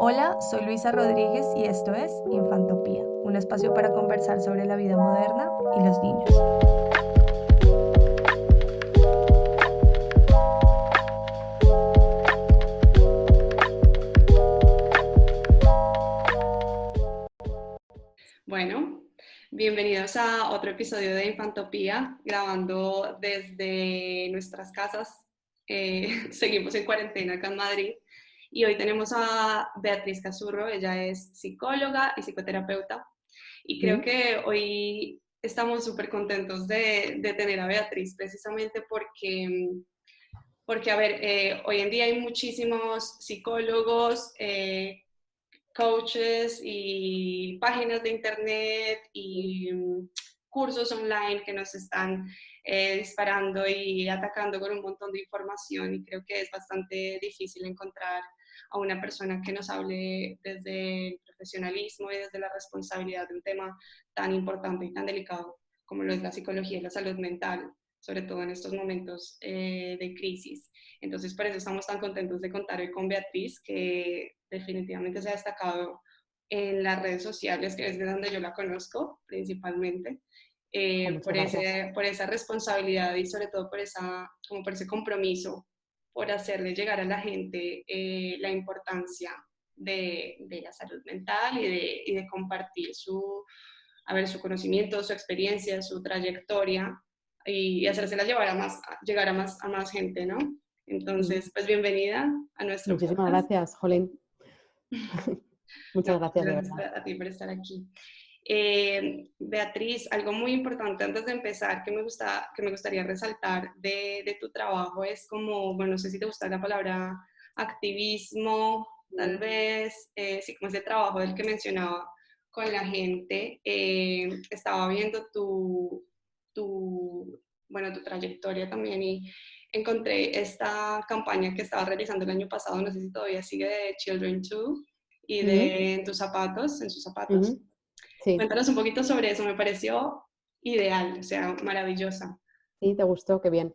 Hola, soy Luisa Rodríguez y esto es Infantopía, un espacio para conversar sobre la vida moderna y los niños. Bueno, bienvenidos a otro episodio de Infantopía, grabando desde nuestras casas. Seguimos en cuarentena acá en Madrid y hoy tenemos a Beatriz Cazurro. Ella es psicóloga y psicoterapeuta y creo Mm. que hoy estamos súper contentos de tener a Beatriz precisamente porque a ver, hoy en día hay muchísimos psicólogos, coaches y páginas de internet y cursos online que nos están disparando y atacando con un montón de información, y creo que es bastante difícil encontrar a una persona que nos hable desde el profesionalismo y desde la responsabilidad de un tema tan importante y tan delicado como lo es la psicología y la salud mental, sobre todo en estos momentos de crisis. Entonces, por eso estamos tan contentos de contar hoy con Beatriz, que definitivamente se ha destacado en las redes sociales, que es de donde yo la conozco principalmente, Muchas gracias. por esa responsabilidad y sobre todo como por ese compromiso, por hacerle llegar a la gente la importancia de la salud mental y de compartir su conocimiento, su experiencia, su trayectoria y hacérsela llegar a más gente, ¿no? Mm. Entonces, pues bienvenida a nuestro Muchísimas podcast. gracias, Jolín. No, Muchas pues gracias, de gracias verdad. a ti por estar aquí. Beatriz, algo muy importante antes de empezar que me gustaría resaltar de tu trabajo es como, bueno, no sé si te gusta la palabra activismo, tal Mm. vez, sí, como ese trabajo del que mencionaba con la gente. Estaba viendo bueno, tu trayectoria también y encontré esta campaña que estaba realizando el año pasado, no sé si todavía sigue, de Children Too y Mm. de En sus zapatos. Ujú. Sí, Cuéntanos un poquito sobre eso, me pareció ideal, o sea, maravillosa. sí, te gustó, qué bien.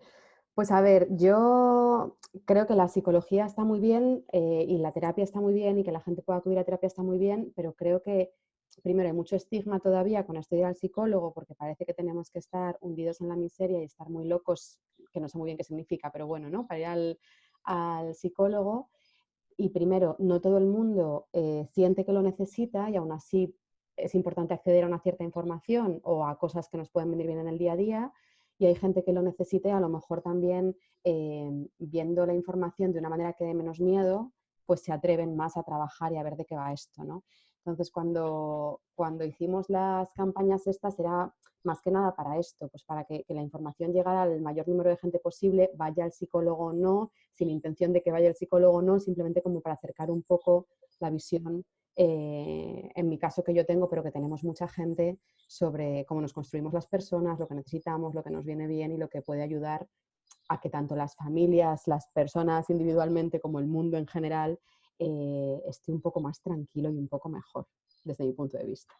Pues a ver, yo creo que la psicología está muy bien y la terapia está muy bien y que la gente pueda acudir a terapia está muy bien, pero creo que primero hay mucho estigma todavía con esto de ir al psicólogo porque parece que tenemos que estar hundidos en la miseria y estar muy locos, que no sé muy bien qué significa, pero bueno, ¿no? Para ir al psicólogo. Y primero, no todo el mundo siente que lo necesita y aún así es importante acceder a una cierta información o a cosas que nos pueden venir bien en el día a día. Y hay gente que lo necesite, a lo mejor también viendo la información de una manera que dé menos miedo, pues se atreven más a trabajar y a ver de qué va esto, ¿no? Entonces, cuando hicimos las campañas estas, era más que nada para esto, pues para que la información llegara al mayor número de gente posible, vaya al psicólogo o no, sin intención de que vaya el psicólogo o no, simplemente como para acercar un poco la visión, en mi caso que yo tengo, pero que tenemos mucha gente, sobre cómo nos construimos las personas, lo que necesitamos, lo que nos viene bien y lo que puede ayudar a que tanto las familias, las personas individualmente como el mundo en general esté un poco más tranquilo y un poco mejor, desde mi punto de vista.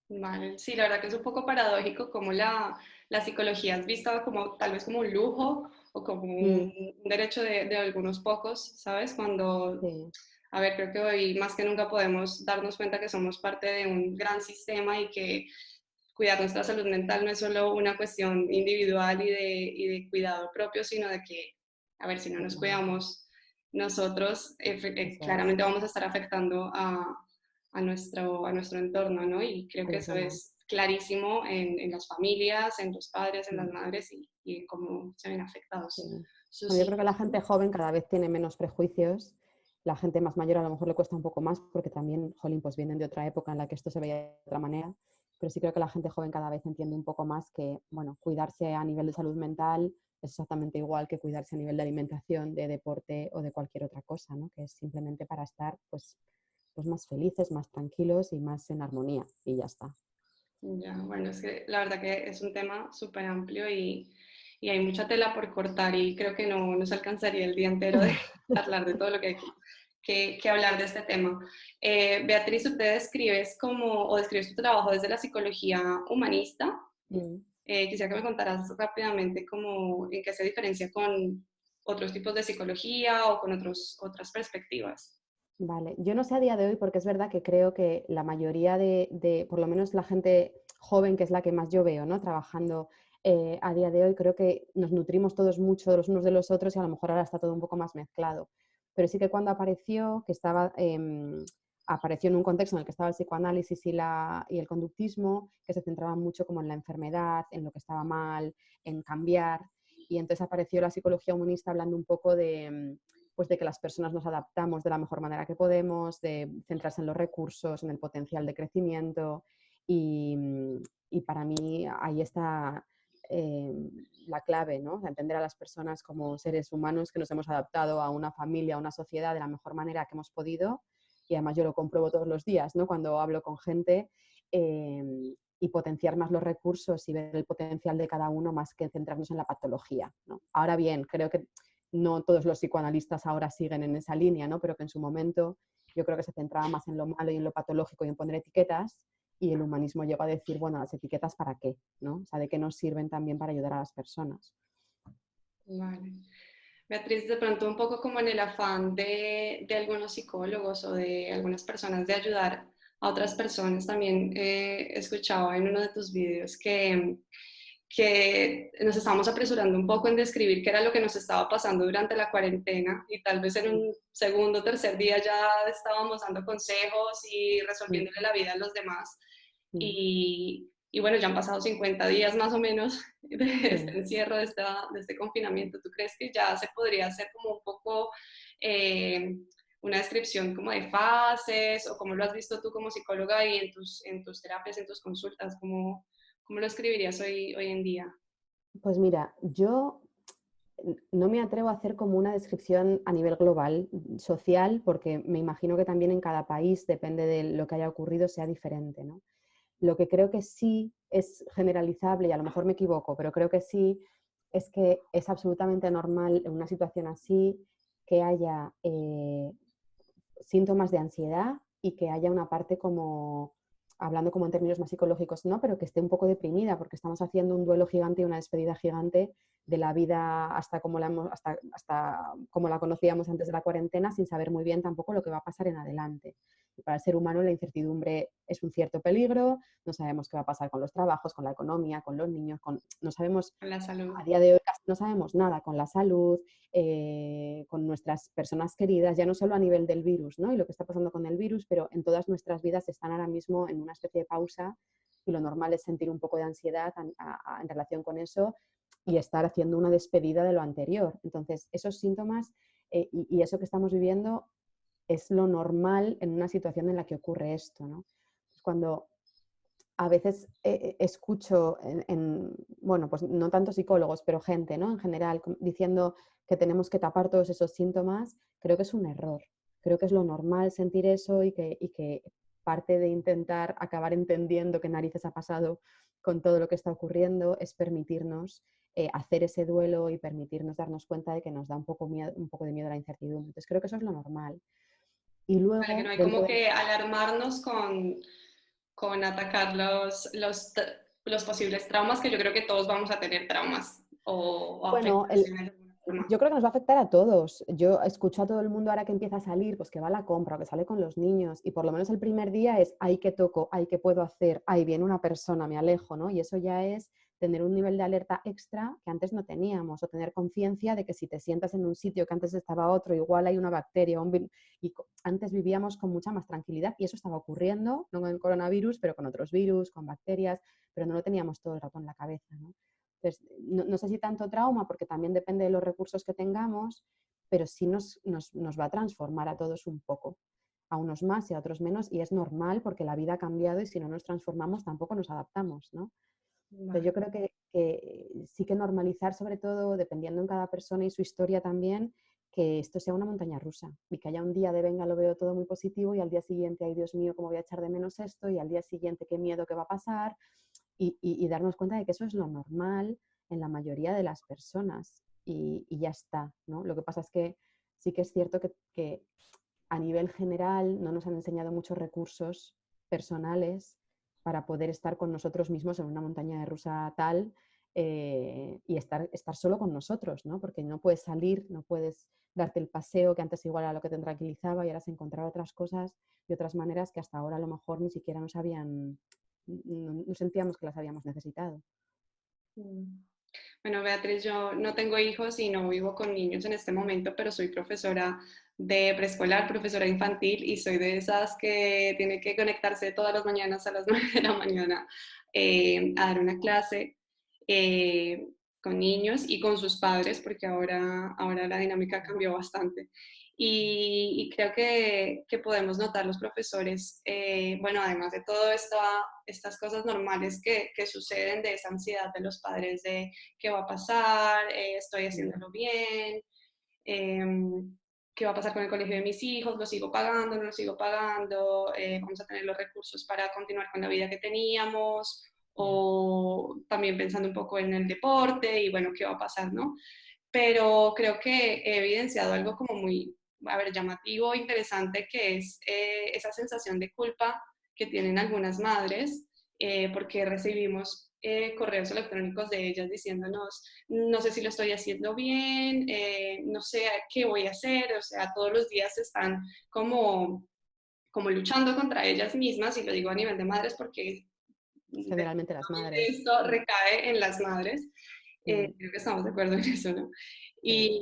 Vale, sí, la verdad que es un poco paradójico como la psicología es vista como tal vez como un lujo o como Mm. un derecho de algunos pocos, ¿sabes? Cuando, Sí, a ver, creo que hoy más que nunca podemos darnos cuenta que somos parte de un gran sistema y que cuidar nuestra salud mental no es solo una cuestión individual y de cuidado propio, sino de que, a ver, si no nos totalmente. cuidamos nosotros, Eso es, claramente vamos a estar afectando a nuestro entorno, ¿no? Y creo que es eso verdad. es clarísimo en las familias, en los padres, en las Mm. madres y en cómo se ven afectados Sí. sus Bueno, yo creo que la hijos, gente ¿no? joven cada vez tiene menos prejuicios. La gente más mayor a lo mejor le cuesta un poco más porque también, jolín, pues vienen de otra época en la que esto se veía de otra manera. Pero sí creo que la gente joven cada vez entiende un poco más que, bueno, cuidarse a nivel de salud mental es exactamente igual que cuidarse a nivel de alimentación, de deporte o de cualquier otra cosa, ¿no? Que es simplemente para estar, pues más felices, más tranquilos y más en armonía. Y ya está. Ya, bueno, es que la verdad que es un tema súper amplio y hay mucha tela por cortar y creo que no nos alcanzaría el día entero de hablar de todo lo que hay que hablar de este tema. Beatriz, usted describes o describes tu trabajo desde la psicología humanista. Mm. Quisiera que me contaras rápidamente en qué se diferencia con otros tipos de psicología o con otras perspectivas. Vale, yo no sé a día de hoy porque es verdad que creo que la mayoría por lo menos la gente joven, que es la que más yo veo, ¿no? Trabajando a día de hoy, creo que nos nutrimos todos mucho de los unos de los otros y a lo mejor ahora está todo un poco más mezclado. Pero sí que cuando apareció, apareció en un contexto en el que estaba el psicoanálisis y el conductismo, que se centraban mucho como en la enfermedad, en lo que estaba mal, en cambiar. Y entonces apareció la psicología humanista hablando un poco pues de que las personas nos adaptamos de la mejor manera que podemos, de centrarse en los recursos, en el potencial de crecimiento y, y para mí ahí está la clave, ¿no? Entender a las personas como seres humanos que nos hemos adaptado a una familia, a una sociedad de la mejor manera que hemos podido y además yo lo compruebo todos los días, ¿no? Cuando hablo con gente y potenciar más los recursos y ver el potencial de cada uno más que centrarnos en la patología, ¿no? Ahora bien, creo que no todos los psicoanalistas ahora siguen en esa línea, ¿no? Pero que en su momento yo creo que se centraba más en lo malo y en lo patológico y en poner etiquetas y el humanismo llegó a decir, bueno, las etiquetas para qué, ¿no? O sea, de qué nos sirven también para ayudar a las personas. Vale. Beatriz, de pronto un poco como en el afán de algunos psicólogos o de algunas personas de ayudar a otras personas, también escuchaba en uno de tus vídeos que nos estábamos apresurando un poco en describir qué era lo que nos estaba pasando durante la cuarentena y tal vez en un segundo o tercer día ya estábamos dando consejos y Mm, resolviéndole la vida a los demás. mm, Y bueno, ya han pasado 50 días más o menos de sí. este encierro, de este confinamiento. ¿Tú crees que ya se podría hacer como un poco eh, una descripción como de fases o cómo lo has visto tú como psicóloga y en tus terapias, en tus consultas? ¿Cómo lo escribirías hoy en día? Pues mira, yo no me atrevo a hacer como una descripción a nivel global, social, porque me imagino que también en cada país, depende de lo que haya ocurrido, sea diferente, ¿no? Lo que creo que sí es generalizable, y a lo mejor me equivoco, pero creo que sí, es que es absolutamente normal en una situación así que haya síntomas de ansiedad y que haya una parte como, hablando como en términos más psicológicos, no, pero que esté un poco deprimida porque estamos haciendo un duelo gigante y una despedida gigante de la vida hasta como la conocíamos antes de la cuarentena, sin saber muy bien tampoco lo que va a pasar en adelante. Y para el ser humano la incertidumbre es un cierto peligro, no sabemos qué va a pasar con los trabajos, con la economía, con los niños, no sabemos, Con la salud. a día de hoy casi no sabemos nada con la salud, con nuestras personas queridas, ya no solo a nivel del virus, ¿no? Y lo que está pasando con el virus, pero en todas nuestras vidas están ahora mismo en una especie de pausa y lo normal es sentir un poco de ansiedad en relación con eso y estar haciendo una despedida de lo anterior. Entonces, esos síntomas y eso que estamos viviendo es lo normal en una situación en la que ocurre esto, ¿no? Cuando a veces escucho bueno, pues no tanto psicólogos, pero gente, ¿no? En general, diciendo que tenemos que tapar todos esos síntomas, creo que es un error. Creo que es lo normal sentir eso y que parte de intentar acabar entendiendo qué narices ha pasado con todo lo que está ocurriendo es permitirnos hacer ese duelo y permitirnos darnos cuenta de que nos da un poco de miedo a la incertidumbre. Entonces creo que eso es lo normal. Y Vale, que no luego, hay dentro como de... que alarmarnos con atacar los posibles traumas, que yo creo que todos vamos a tener traumas o Bueno, afectaciones de alguna forma. yo creo que nos va a afectar a todos. Yo escucho a todo el mundo ahora que empieza a salir, pues que va a la compra o que sale con los niños y por lo menos el primer día es, ay, ¿qué toco? Ay, ¿qué puedo hacer? Ay, viene una persona, me alejo, ¿no? Y eso ya es tener un nivel de alerta extra que antes no teníamos o tener conciencia de que si te sientas en un sitio que antes estaba otro, igual hay una bacteria, antes vivíamos con mucha más tranquilidad y eso estaba ocurriendo, no con el coronavirus, pero con otros virus, con bacterias, pero no lo teníamos todo el rato en la cabeza, ¿no? Entonces, no sé si tanto trauma, porque también depende de los recursos que tengamos, pero sí nos va a transformar a todos un poco, a unos más y a otros menos, y es normal porque la vida ha cambiado y si no nos transformamos tampoco nos adaptamos, ¿no? Entonces Vale. yo creo que sí que normalizar, sobre todo, dependiendo en cada persona y su historia también, que esto sea una montaña rusa y que haya un día de venga, lo veo todo muy positivo y al día siguiente, ay Dios mío, cómo voy a echar de menos esto y al día siguiente, qué miedo que va a pasar y darnos cuenta de que eso es lo normal en la mayoría de las personas y ya está, ¿no? Lo que pasa es que sí que es cierto que a nivel general no nos han enseñado muchos recursos personales para poder estar con nosotros mismos en una montaña de rusa tal y estar solo con nosotros, ¿no? Porque no puedes salir, no puedes darte el paseo, que antes igual era lo que te tranquilizaba y ahora es encontrar otras cosas y otras maneras que hasta ahora a lo mejor ni siquiera no sentíamos que las habíamos necesitado. Mm. Bueno, Beatriz, yo no tengo hijos y no vivo con niños en este momento, pero soy profesora de preescolar, profesora infantil y soy de esas que tiene que conectarse todas las mañanas a las 9 de la mañana a dar una clase eh, con niños y con sus padres, porque ahora la dinámica cambió bastante. Y creo que podemos notar los profesores, bueno, además de todo esto, estas cosas normales que suceden de esa ansiedad de los padres de qué va a pasar, estoy haciéndolo bien, qué va a pasar con el colegio de mis hijos, lo sigo pagando, no lo sigo pagando, vamos a tener los recursos para continuar con la vida que teníamos, o también pensando un poco en el deporte y bueno, qué va a pasar, ¿no? Pero creo que he evidenciado algo como muy, a ver, llamativo, interesante, que es esa sensación de culpa que tienen algunas madres, porque recibimos correos electrónicos de ellas diciéndonos, no sé si lo estoy haciendo bien, no sé qué voy a hacer, o sea, todos los días están como luchando contra ellas mismas, y lo digo a nivel de madres porque Generalmente las madres. esto recae en las madres. Mm. Creo que estamos de acuerdo en eso, ¿no? Sí.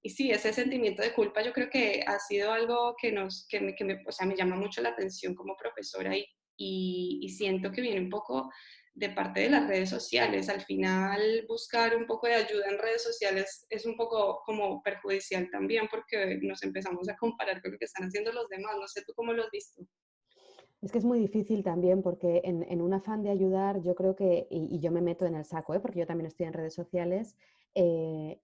Y sí, ese sentimiento de culpa yo creo que ha sido algo o sea, me llama mucho la atención como profesora y siento que viene un poco de parte de las redes sociales. Al final, buscar un poco de ayuda en redes sociales es un poco como perjudicial también porque nos empezamos a comparar con lo que están haciendo los demás. No sé tú cómo lo has visto. Es que es muy difícil también porque en un afán de ayudar, yo creo que, y yo me meto en el saco, porque yo también estoy en redes sociales, eh,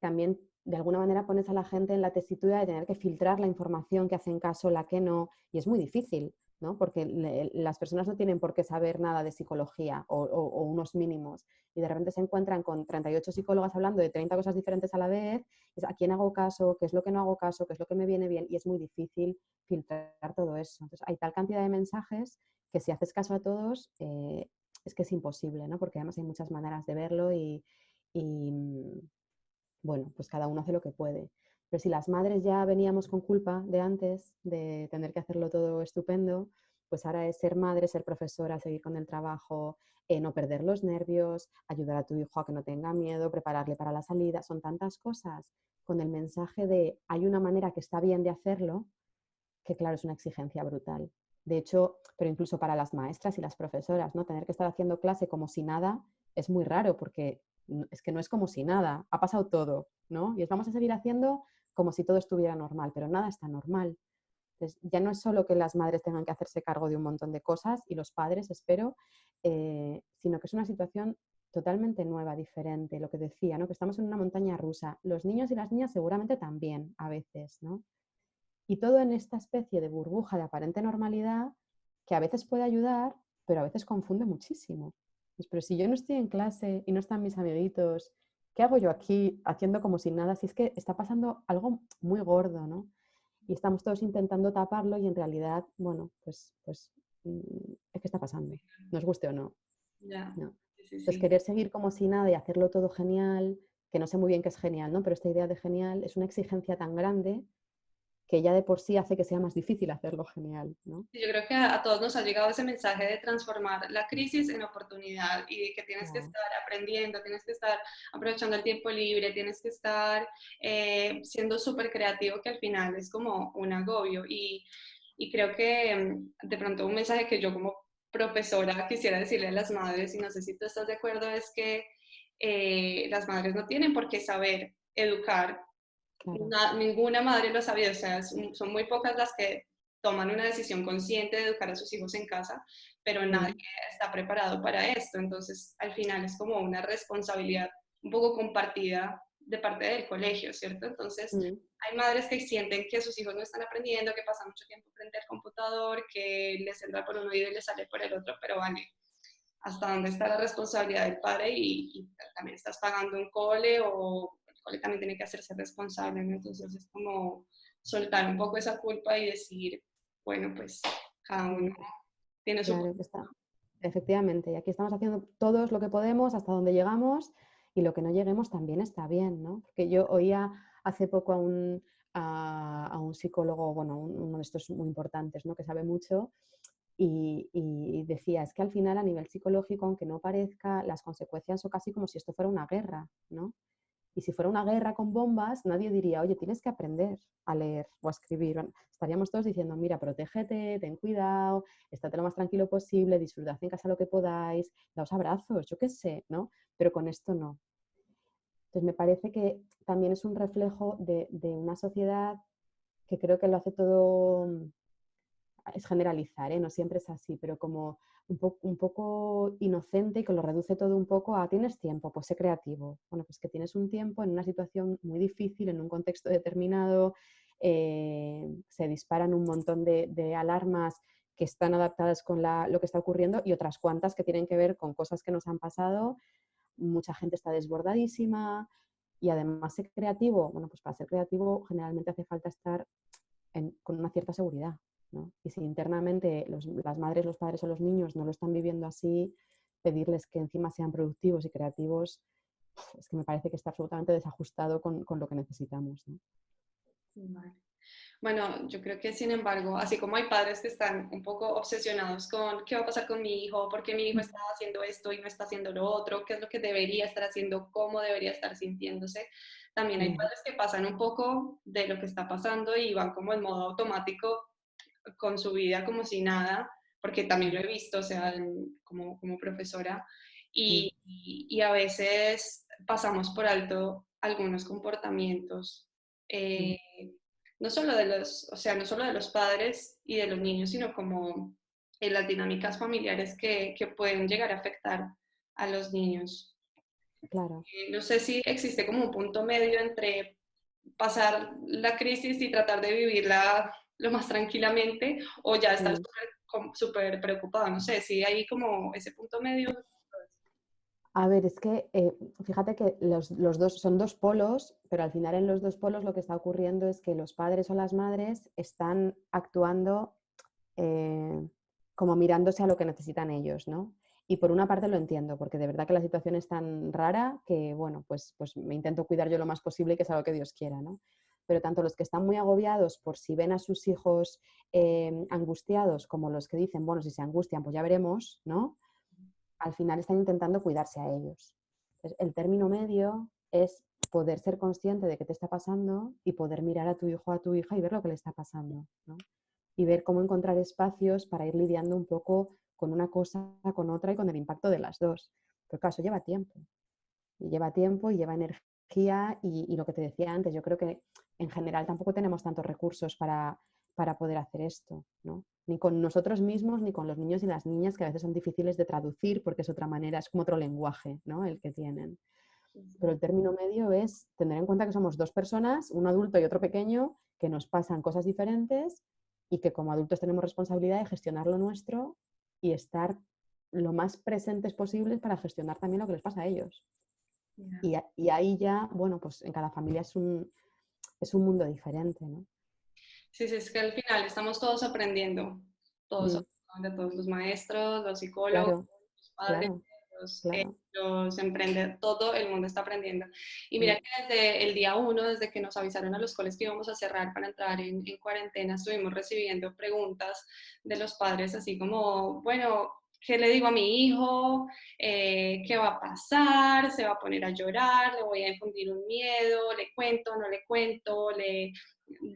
también de alguna manera pones a la gente en la tesitura de tener que filtrar la información que hacen caso, la que no, y es muy difícil, ¿no? Porque las personas no tienen por qué saber nada de psicología o unos mínimos, y de repente se encuentran con 38 psicólogas hablando de 30 cosas diferentes a la vez, es a quién hago caso, qué es lo que no hago caso, qué es lo que me viene bien, y es muy difícil filtrar todo eso. Entonces, hay tal cantidad de mensajes que si haces caso a todos, es que es imposible, ¿no? Porque además hay muchas maneras de verlo y bueno, pues cada uno hace lo que puede. Pero si las madres ya veníamos con culpa de antes, de tener que hacerlo todo estupendo, pues ahora es ser madre, ser profesora, seguir con el trabajo, no perder los nervios, ayudar a tu hijo a que no tenga miedo, prepararle para la salida. Son tantas cosas con el mensaje de hay una manera que está bien de hacerlo, que claro, es una exigencia brutal. De hecho, pero incluso para las maestras y las profesoras, ¿no? Tener que estar haciendo clase como si nada es muy raro porque es que no es como si nada, ha pasado todo, ¿no? Y vamos a seguir haciendo como si todo estuviera normal, pero nada está normal. Entonces, ya no es solo que las madres tengan que hacerse cargo de un montón de cosas y los padres, espero, sino que es una situación totalmente nueva, diferente, lo que decía, ¿no? Que estamos en una montaña rusa. Los niños y las niñas seguramente también, a veces, ¿no? Y todo en esta especie de burbuja de aparente normalidad que a veces puede ayudar, pero a veces confunde muchísimo. Pues, pero si yo no estoy en clase y no están mis amiguitos, ¿qué hago yo aquí haciendo como si nada? Si es que está pasando algo muy gordo, ¿no? Y estamos todos intentando taparlo y en realidad, bueno, es que está pasando, nos guste o no. Ya, No. sí, sí, Entonces, sí. querer seguir como si nada y hacerlo todo genial, que no sé muy bien qué es genial, ¿no? Pero esta idea de genial es una exigencia tan grande que ya de por sí hace que sea más difícil hacerlo genial, ¿no? Yo creo que a todos nos ha llegado ese mensaje de transformar la crisis en oportunidad y de que tienes que Claro, estar aprendiendo, tienes que estar aprovechando el tiempo libre, tienes que estar siendo súper creativo, que al final es como un agobio. Y creo que de pronto un mensaje que yo como profesora quisiera decirle a las madres, y no sé si tú estás de acuerdo, es que las madres no tienen por qué saber educar. claro. Ninguna madre lo ha sabido, o sea, son muy pocas las que toman una decisión consciente de educar a sus hijos en casa, pero nadie Mm, está preparado para esto. Entonces, al final es como una responsabilidad un poco compartida de parte del colegio, ¿cierto? Entonces, mm, hay madres que sienten que sus hijos no están aprendiendo, que pasan mucho tiempo frente al computador, que les entra por un oído y les sale por el otro, pero vale, hasta dónde está la responsabilidad del padre y también estás pagando un cole o el cole también tiene que hacerse responsable, ¿no? Entonces es como soltar un poco esa culpa y decir, bueno, pues cada uno tiene su claro punto, que está. ¿no? efectivamente. Y aquí estamos haciendo todos lo que podemos hasta donde llegamos y lo que no lleguemos también está bien, ¿no? Porque yo oía hace poco a un psicólogo, bueno, uno de estos muy importantes, ¿no? Que sabe mucho y decía, es que al final a nivel psicológico, aunque no parezca, las consecuencias son casi como si esto fuera una guerra, ¿no? Y si fuera una guerra con bombas, nadie diría, oye, tienes que aprender a leer o a escribir. Bueno, estaríamos todos diciendo, mira, protégete, ten cuidado, estate lo más tranquilo posible, disfrutad en casa lo que podáis, daos abrazos, yo qué sé, ¿no? Pero con esto no. Entonces me parece que también es un reflejo de una sociedad que creo que lo hace todo, es generalizar, ¿eh? No siempre es así, pero como un poco inocente y que lo reduce todo un poco a tienes tiempo, pues sé creativo. Bueno, pues que tienes un tiempo en una situación muy difícil, en un contexto determinado, se disparan un montón de alarmas que están adaptadas con lo que está ocurriendo y otras cuantas que tienen que ver con cosas que nos han pasado. Mucha gente está desbordadísima y además ser creativo. Bueno, pues para ser creativo generalmente hace falta estar con una cierta seguridad, ¿no? Y si internamente las madres, los padres o los niños no lo están viviendo así, pedirles que encima sean productivos y creativos, es que me parece que está absolutamente desajustado con lo que necesitamos, ¿no? Vale. Bueno, yo creo que sin embargo, así como hay padres que están un poco obsesionados con qué va a pasar con mi hijo, por qué mi hijo está haciendo esto y no está haciendo lo otro, qué es lo que debería estar haciendo, cómo debería estar sintiéndose, también hay Mm, padres que pasan un poco de lo que está pasando y van como en modo automático con su vida como si nada, porque también lo mm, he visto, o sea, como profesora, mm, y a veces pasamos por alto algunos comportamientos, mm, eh, no solo de los, o sea, no solo de los padres y de los niños, sino como en las dinámicas familiares que pueden llegar a afectar a los niños. claro. No sé si existe como un punto medio entre pasar la crisis y tratar de vivirla lo más tranquilamente o ya estar Mm. súper preocupado. No sé si hay como ese punto medio. A ver, es que fíjate que los dos son dos polos, pero al final en los dos polos lo que está ocurriendo es que los padres o las madres están actuando eh, como mirándose a lo que necesitan ellos, ¿no? Y por una parte lo entiendo, porque de verdad que la situación es tan rara que, bueno, pues me intento cuidar yo lo más posible y que sea lo que Dios quiera, ¿no? Pero tanto los que están muy agobiados por si ven a sus hijos angustiados, como los que dicen, bueno, si se angustian, pues ya veremos, ¿no? Al final están intentando cuidarse a ellos. Entonces, el término medio es poder ser consciente de qué te está pasando y poder mirar a tu hijo o a tu hija y ver lo que le está pasando, ¿no? Y ver cómo encontrar espacios para ir lidiando un poco con una cosa, con otra y con el impacto de las dos. Pero claro, eso lleva tiempo y lleva energía y lo que te decía antes, yo creo que en general tampoco tenemos tantos recursos para poder hacer esto, ¿no? Ni con nosotros mismos, ni con los niños y las niñas, que a veces son difíciles de traducir porque es otra manera, es como otro lenguaje, ¿no? El que tienen. Pero el término medio es tener en cuenta que somos dos personas, un adulto y otro pequeño, que nos pasan cosas diferentes y que como adultos tenemos responsabilidad de gestionar lo nuestro y estar lo más presentes posibles para gestionar también lo que les pasa a ellos. Y ahí ya, bueno, pues en cada familia es un mundo diferente, ¿no? Sí, sí, es que al final estamos todos aprendiendo, todos, Mm, absolutamente todos, los maestros, los psicólogos, claro, los padres, claro, los, claro. los emprendedores, todo el mundo está aprendiendo. Y mira Mm, que desde el día uno, desde que nos avisaron a los coles que íbamos a cerrar para entrar en cuarentena, estuvimos recibiendo preguntas de los padres así como, bueno, ¿qué le digo a mi hijo? ¿Qué va a pasar? ¿Se va a poner a llorar? ¿Le voy a infundir un miedo? ¿Le cuento? ¿No le cuento? ¿Le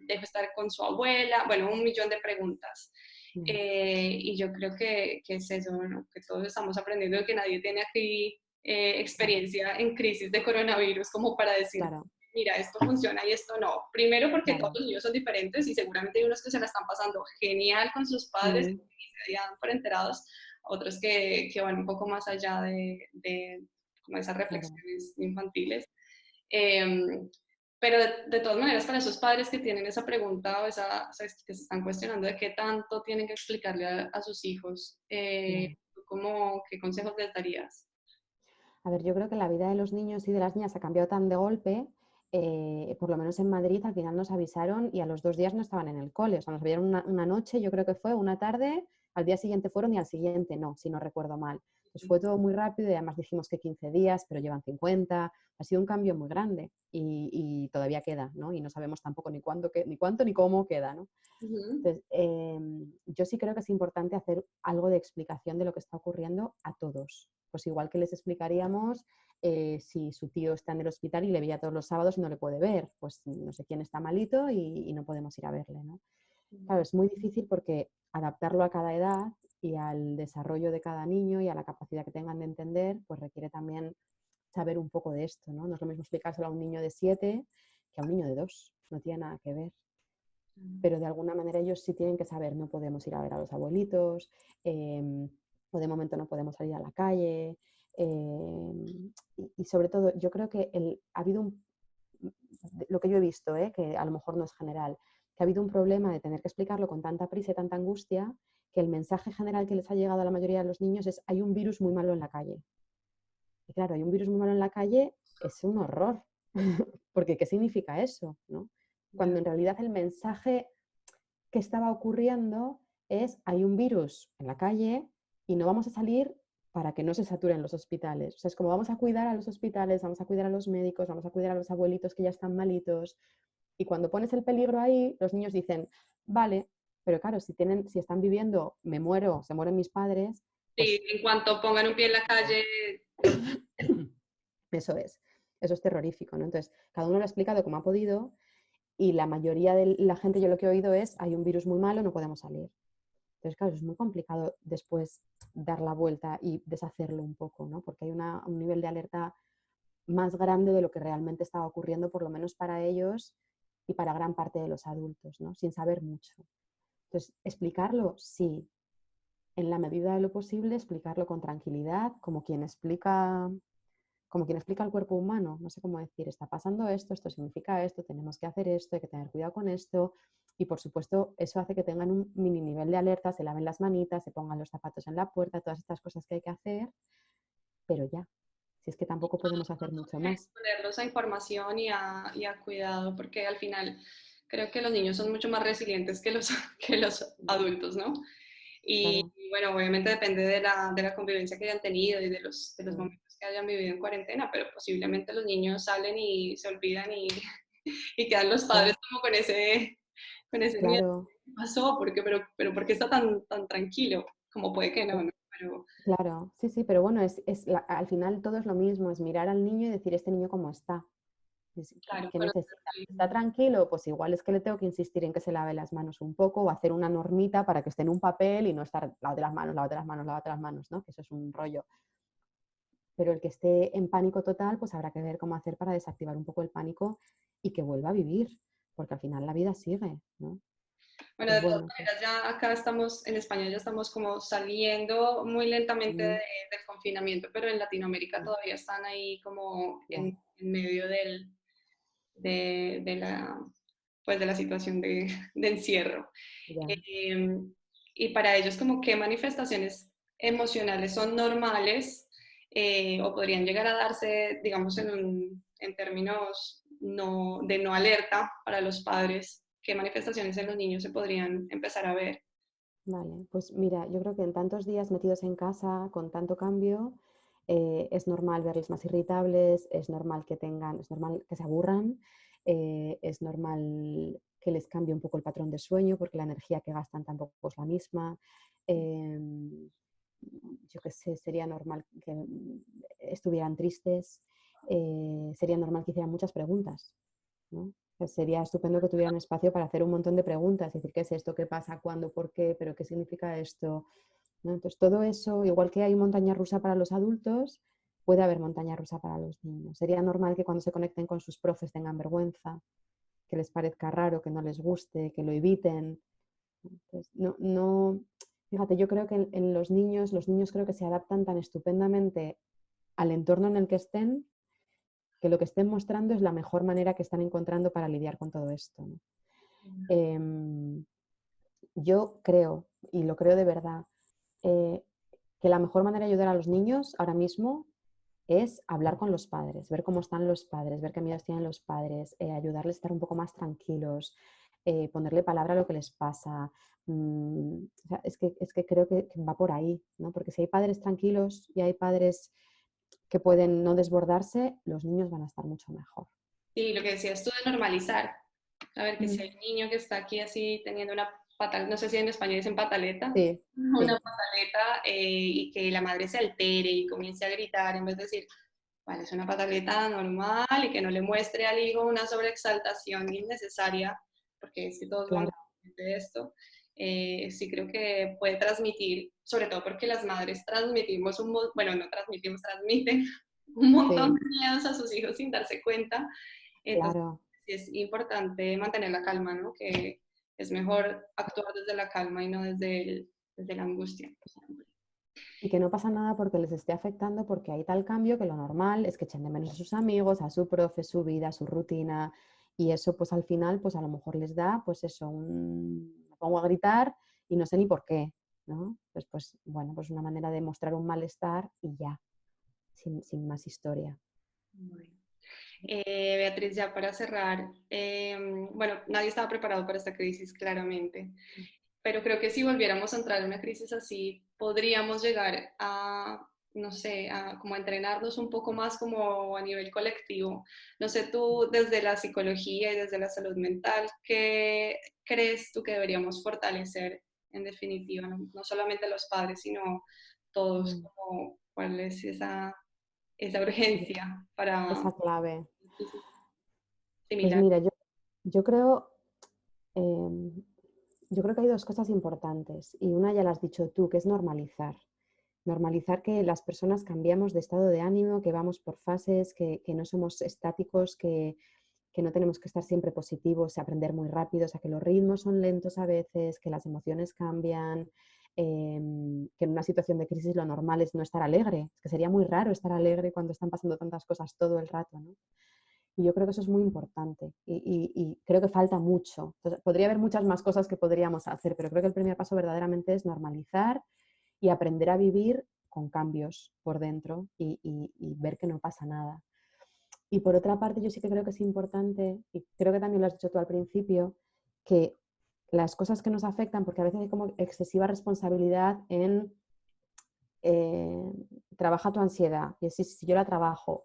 dejo estar con su abuela? Bueno, un millón de preguntas. mm, Y yo creo que es eso, ¿no? Que todos estamos aprendiendo, que nadie tiene aquí claro, experiencia en crisis de coronavirus como para decir, claro, mira, esto funciona y esto no. Primero porque todos claro. los niños son diferentes y seguramente hay unos que se la están pasando genial con sus padres Mm, y se dan por enterados, otros que van un poco más allá de como esas claro. reflexiones infantiles. Eh, pero de todas maneras, para esos padres que tienen esa pregunta o o sea, que se están cuestionando de qué tanto tienen que explicarle a sus hijos, Claro. ¿qué consejos les darías? A ver, yo creo que la vida de los niños y de las niñas ha cambiado tan de golpe, por lo menos en Madrid al final nos avisaron y a los 2 días no estaban en el cole, o sea, nos vieron una noche, yo creo que fue, una tarde, al día siguiente fueron y al siguiente no, si no recuerdo mal. Pues fue todo muy rápido y además dijimos que 15 días, pero llevan 50. Ha sido un cambio muy grande y todavía queda, ¿no? Y no sabemos tampoco ni cuánto ni cómo queda, ¿no? Ujú. Entonces, yo sí creo que es importante hacer algo de explicación de lo que está ocurriendo a todos. Pues igual que les explicaríamos si su tío está en el hospital y le veía todos los sábados y no le puede ver, pues no sé quién está malito y no podemos ir a verle, ¿no? Claro, es muy difícil porque adaptarlo a cada edad y al desarrollo de cada niño y a la capacidad que tengan de entender, pues requiere también saber un poco de esto, ¿no? No es lo mismo explicárselo a un niño de 7 que a un niño de 2, no tiene nada que ver. Pero de alguna manera ellos sí tienen que saber, no podemos ir a ver a los abuelitos, o de momento no podemos salir a la calle. Y sobre todo, yo creo que ha habido lo que yo he visto, que a lo mejor no es general, que ha habido un problema de tener que explicarlo con tanta prisa y tanta angustia, que el mensaje general que les ha llegado a la mayoría de los niños es hay un virus muy malo en la calle. Y claro, hay un virus muy malo en la calle, es un horror, porque ¿qué significa eso? ¿No? Ya. Cuando en realidad el mensaje que estaba ocurriendo es hay un virus en la calle y no vamos a salir para que no se saturen los hospitales. O sea, es como vamos a cuidar a los hospitales, vamos a cuidar a los médicos, vamos a cuidar a los abuelitos que ya están malitos. Y cuando pones el peligro ahí, los niños dicen, vale, pero claro, si están viviendo, me muero, se mueren mis padres, Sí, pues en cuanto pongan un pie en la calle, eso es terrorífico, ¿no? Entonces, cada uno lo ha explicado como ha podido y la mayoría de la gente, yo lo que he oído es, hay un virus muy malo, no podemos salir. Entonces, claro, es muy complicado después dar la vuelta y deshacerlo un poco, ¿no? Porque hay un nivel de alerta más grande de lo que realmente estaba ocurriendo, por lo menos para ellos y para gran parte de los adultos, ¿no? Sin saber mucho. Entonces, explicarlo, sí, en la medida de lo posible, explicarlo con tranquilidad, como quien explica al cuerpo humano, no sé cómo decir, está pasando esto significa esto, tenemos que hacer esto, hay que tener cuidado con esto. Y por supuesto, eso hace que tengan un mini nivel de alerta, se laven las manitas, se pongan los zapatos en la puerta, todas estas cosas que hay que hacer, pero ya, si es que tampoco podemos hacer mucho más. exponerlos a información y a cuidado, porque al final creo que los niños son mucho más resilientes que que los adultos, ¿no? Claro, Y bueno, obviamente depende de la convivencia que hayan tenido y de los mm, momentos que hayan vivido en cuarentena, pero posiblemente los niños salen y se olvidan y quedan los padres claro, como con ese miedo. claro, ¿Qué pasó? Pero ¿por qué está tan tranquilo? Como puede que no, ¿no? Pero claro, sí, sí, pero bueno, al final todo es lo mismo, es mirar al niño y decir, este niño cómo está. claro, ¿Qué pero necesita? ¿Está tranquilo? Pues igual es que le tengo que insistir en que se lave las manos un poco o hacer una normita para que esté en un papel y no estar lávate las manos, lávate las manos, lávate las manos, ¿no? Que eso es un rollo. Pero el que esté en pánico total, pues habrá que ver cómo hacer para desactivar un poco el pánico y que vuelva a vivir, porque al final la vida sigue, ¿no? bueno, Pues de todas bueno, maneras, ya acá estamos, en España ya estamos como saliendo muy lentamente mm, del confinamiento, pero en Latinoamérica mm, todavía están ahí como ya, en medio de pues de la situación de encierro. ya. Eh, y para ellos, como qué manifestaciones emocionales son normales o podrían llegar a darse, digamos, en términos de no alerta para los padres, qué manifestaciones en los niños se podrían empezar a ver. Vale, pues mira, yo creo que en tantos días metidos en casa, con tanto cambio, es normal verles más irritables, es normal que se aburran, es normal que les cambie un poco el patrón de sueño porque la energía que gastan tampoco es la misma. em, yo qué sé, sería normal que estuvieran tristes, sería normal que hicieran muchas preguntas, ¿no? Pues sería estupendo que tuvieran espacio para hacer un montón de preguntas, es decir, ¿qué es esto? ¿Qué pasa? ¿Cuándo? ¿Por qué? ¿Pero qué significa esto? ¿No? Entonces, todo eso, igual que hay montaña rusa para los adultos, puede haber montaña rusa para los niños. Sería normal que cuando se conecten con sus profes tengan vergüenza, que les parezca raro, que no les guste, que lo eviten. Entonces, fíjate, yo creo que en los niños creo que se adaptan tan estupendamente al entorno en el que estén, que lo que estén mostrando es la mejor manera que están encontrando para lidiar con todo esto, ¿no? Em, yo creo, y lo creo de verdad, eh, que la mejor manera de ayudar a los niños ahora mismo es hablar con los padres, ver cómo están los padres, ver qué miedos tienen los padres, ayudarles a estar un poco más tranquilos, ponerle palabra a lo que les pasa. O sea, es que creo que va por ahí, ¿no? Porque si hay padres tranquilos y hay padres que pueden no desbordarse, los niños van a estar mucho mejor. Sí, lo que decías tú de normalizar. A ver, que si Mm. hay un niño que está aquí así teniendo una pataleta, no sé si en español dicen pataleta, Sí, una sí, pataleta y que la madre se altere y comience a gritar en vez de decir, vale, es una pataleta normal y que no le muestre al hijo una sobreexaltación innecesaria, porque es que todos vamos claro, a de esto. Sí creo que puede transmitir, sobre todo porque las madres transmitimos bueno, no transmitimos, transmiten un montón sí, de miedos a sus hijos sin darse cuenta. Entonces, claro. sí es importante mantener la calma, ¿no? Que es mejor actuar desde la calma y no desde la angustia. Y que no pasa nada porque les esté afectando, porque hay tal cambio que lo normal es que echen de menos a sus amigos, a su profe, su vida, su rutina. Y eso pues al final pues a lo mejor les da pues eso, me pongo a gritar y no sé ni por qué, ¿no? Pues bueno, pues una manera de mostrar un malestar y ya, sin más historia. Bueno. Beatriz, ya para cerrar, bueno, nadie estaba preparado para esta crisis, claramente, pero creo que si volviéramos a entrar en una crisis así, podríamos llegar a, no sé, a como a entrenarnos un poco más como a nivel colectivo. No sé, tú desde la psicología y desde la salud mental, ¿qué crees tú que deberíamos fortalecer en definitiva? No, no solamente los padres, sino todos, Mm. como, ¿cuál es esa urgencia para Esa clave. Pues similar? mira, yo creo, em, yo creo que hay dos cosas importantes y una ya la has dicho tú, que es normalizar. Normalizar que las personas cambiamos de estado de ánimo, que vamos por fases, que no somos estáticos, que no tenemos que estar siempre positivos, aprender muy rápido, o sea, que los ritmos son lentos a veces, que las emociones cambian, que en una situación de crisis lo normal es no estar alegre, es que sería muy raro estar alegre cuando están pasando tantas cosas todo el rato, ¿no? Y yo creo que eso es muy importante y creo que falta mucho. Entonces, podría haber muchas más cosas que podríamos hacer, pero creo que el primer paso verdaderamente es normalizar y aprender a vivir con cambios por dentro y ver que no pasa nada. Y por otra parte, yo sí que creo que es importante, y creo que también lo has dicho tú al principio, que las cosas que nos afectan, porque a veces hay como excesiva responsabilidad en eh, trabaja tu ansiedad. Y así, si yo la trabajo,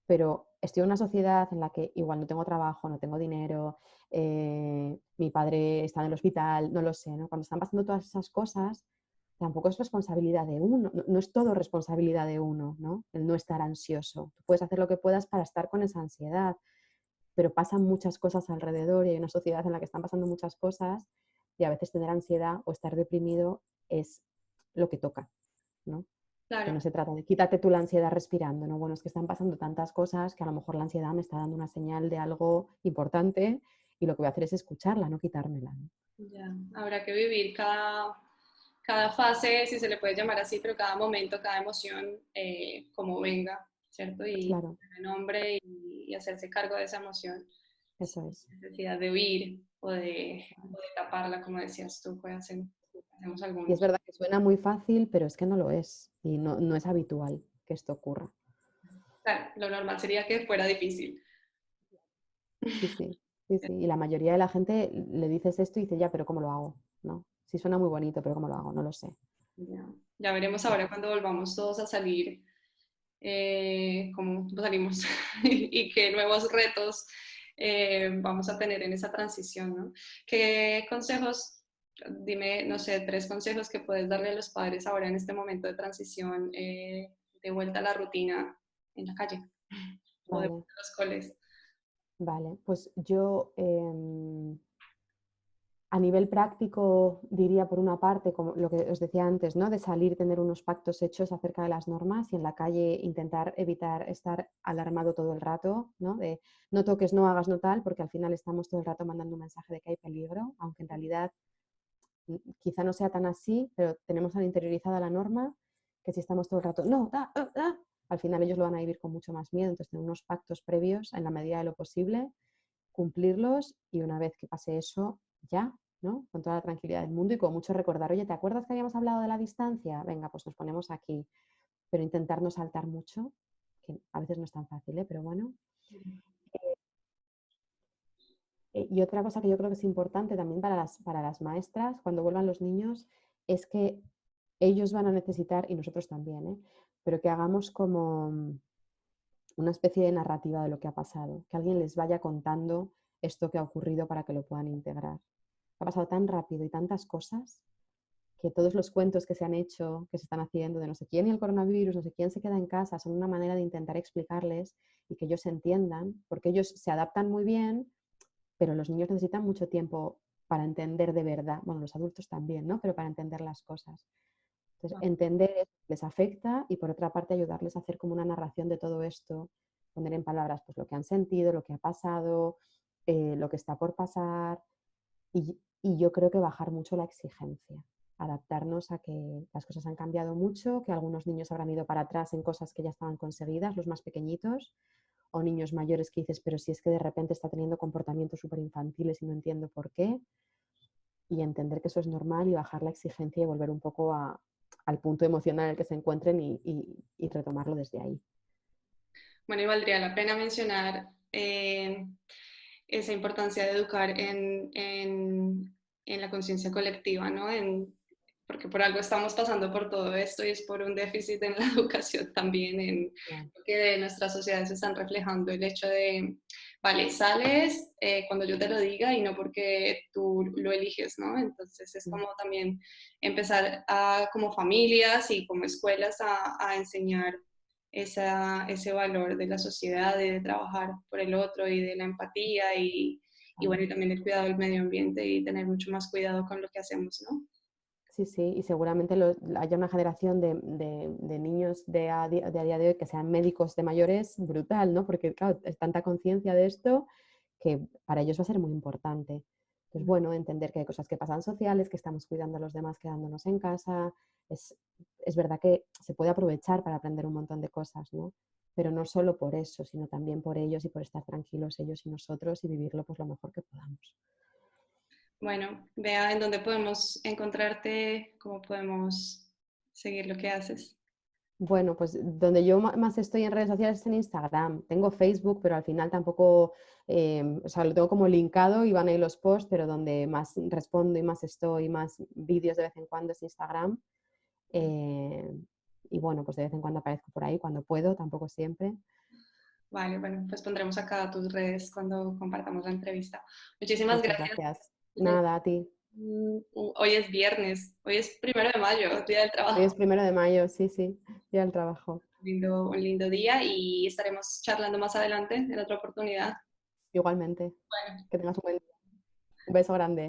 pero estoy en una sociedad en la que igual no tengo trabajo, no tengo dinero, mi padre está en el hospital, no lo sé, ¿no? Cuando están pasando todas esas cosas, tampoco es responsabilidad de uno, no, no es todo responsabilidad de uno, ¿no? El no estar ansioso. Tú puedes hacer lo que puedas para estar con esa ansiedad, pero pasan muchas cosas alrededor y hay una sociedad en la que están pasando muchas cosas y a veces tener ansiedad o estar deprimido es lo que toca, ¿no? Que no Claro, se trata de quítate tú la ansiedad respirando, ¿no? Bueno, es que están pasando tantas cosas que a lo mejor la ansiedad me está dando una señal de algo importante y lo que voy a hacer es escucharla, no quitármela, ¿no? ya. Habrá que vivir cada fase, si se le puede llamar así, pero cada momento, cada emoción, como venga, ¿cierto? Y Claro, ponerle nombre y hacerse cargo de esa emoción eso sin es. necesidad de huir o de taparla, como decías tú, pues hacemos Y es algunos. verdad que suena muy fácil, pero es que no lo es y no, no es habitual que esto ocurra. Claro, lo normal sería que fuera difícil. Sí, sí, sí, sí. Y la mayoría de la gente le dices esto y dice, ya, pero ¿cómo lo hago? ¿No? Sí suena muy bonito, pero ¿cómo lo hago? No lo sé. Ya, ya veremos ahora cuando volvamos todos a salir, cómo salimos y qué nuevos retos vamos a tener en esa transición, ¿no? ¿Qué consejos, dime, no sé, 3 consejos que puedes darle a los padres ahora en este momento de transición, de vuelta a la rutina en la calle o de Vale, vuelta a los coles? vale. Pues yo a nivel práctico diría por una parte, como lo que os decía antes, ¿no? De salir, tener unos pactos hechos acerca de las normas y en la calle intentar evitar estar alarmado todo el rato, ¿no? De no toques, no hagas, no tal, porque al final estamos todo el rato mandando un mensaje de que hay peligro, aunque en realidad quizá no sea tan así, pero tenemos tan interiorizada la norma que si estamos todo el rato, no, al final ellos lo van a vivir con mucho más miedo. Entonces, tener unos pactos previos en la medida de lo posible, cumplirlos y una vez que pase eso, ya, ¿no? Con toda la tranquilidad del mundo y con mucho recordar, oye, ¿te acuerdas que habíamos hablado de la distancia? Venga, pues nos ponemos aquí, pero intentar no saltar mucho, que a veces no es tan fácil, ¿eh? Pero bueno. Y otra cosa que yo creo que es importante también para las maestras, cuando vuelvan los niños, es que ellos van a necesitar, y nosotros también, ¿eh? Pero que hagamos como una especie de narrativa de lo que ha pasado, que alguien les vaya contando esto que ha ocurrido para que lo puedan integrar. Ha pasado tan rápido y tantas cosas que todos los cuentos que se han hecho, que se están haciendo de no sé quién y el coronavirus, no sé quién se queda en casa, son una manera de intentar explicarles y que ellos entiendan, porque ellos se adaptan muy bien, pero los niños necesitan mucho tiempo para entender de verdad, bueno, los adultos también, ¿no? Pero para entender las cosas. Entonces, entender eso les afecta y por otra parte ayudarles a hacer como una narración de todo esto, poner en palabras pues lo que han sentido, lo que ha pasado, lo que está por pasar y yo creo que bajar mucho la exigencia, adaptarnos a que las cosas han cambiado mucho, que algunos niños habrán ido para atrás en cosas que ya estaban conseguidas, los más pequeñitos, o niños mayores que dices, pero si es que de repente está teniendo comportamientos súper infantiles y no entiendo por qué, y entender que eso es normal y bajar la exigencia y volver un poco al punto emocional en el que se encuentren y retomarlo desde ahí. Bueno, y valdría la pena mencionar esa importancia de educar en la conciencia colectiva, ¿no? Porque por algo estamos pasando por todo esto y es por un déficit en la educación también, en Yeah. que de nuestras sociedades se están reflejando el hecho de, vale, sales cuando yo te lo diga y no porque tú lo eliges, ¿no? Entonces es como también empezar como familias y como escuelas a enseñar ese valor de la sociedad, de trabajar por el otro y de la empatía y bueno, y también el cuidado del medio ambiente y tener mucho más cuidado con lo que hacemos, ¿no? Sí, sí, y seguramente haya una generación de niños de a día de hoy que sean médicos de mayores brutal, ¿no? Porque, claro, es tanta conciencia de esto que para ellos va a ser muy importante. Pues bueno, entender que hay cosas que pasan sociales, que estamos cuidando a los demás quedándonos en casa. Es verdad que se puede aprovechar para aprender un montón de cosas, ¿no? Pero no solo por eso, sino también por ellos y por estar tranquilos ellos y nosotros y vivirlo pues lo mejor que podamos. Bueno, vea en dónde podemos encontrarte, cómo podemos seguir lo que haces. Bueno, pues donde yo más estoy en redes sociales es en Instagram. Tengo Facebook, pero al final tampoco, o sea, lo tengo como linkado y van ahí los posts, pero donde más respondo y más estoy, más vídeos de vez en cuando es Instagram. Eh, y bueno, pues de vez en cuando aparezco por ahí, cuando puedo, tampoco siempre. Vale, bueno, pues pondremos acá tus redes cuando compartamos la entrevista. Muchísimas Muchas gracias. gracias. Nada, a ti. Hoy es viernes, hoy es 1 de mayo, Día del Hoy es Trabajo. 1 de mayo, sí, sí, día del trabajo. Un lindo día y estaremos charlando más adelante en otra oportunidad. Igualmente. Bueno. Que tengas un buen día. Un beso grande.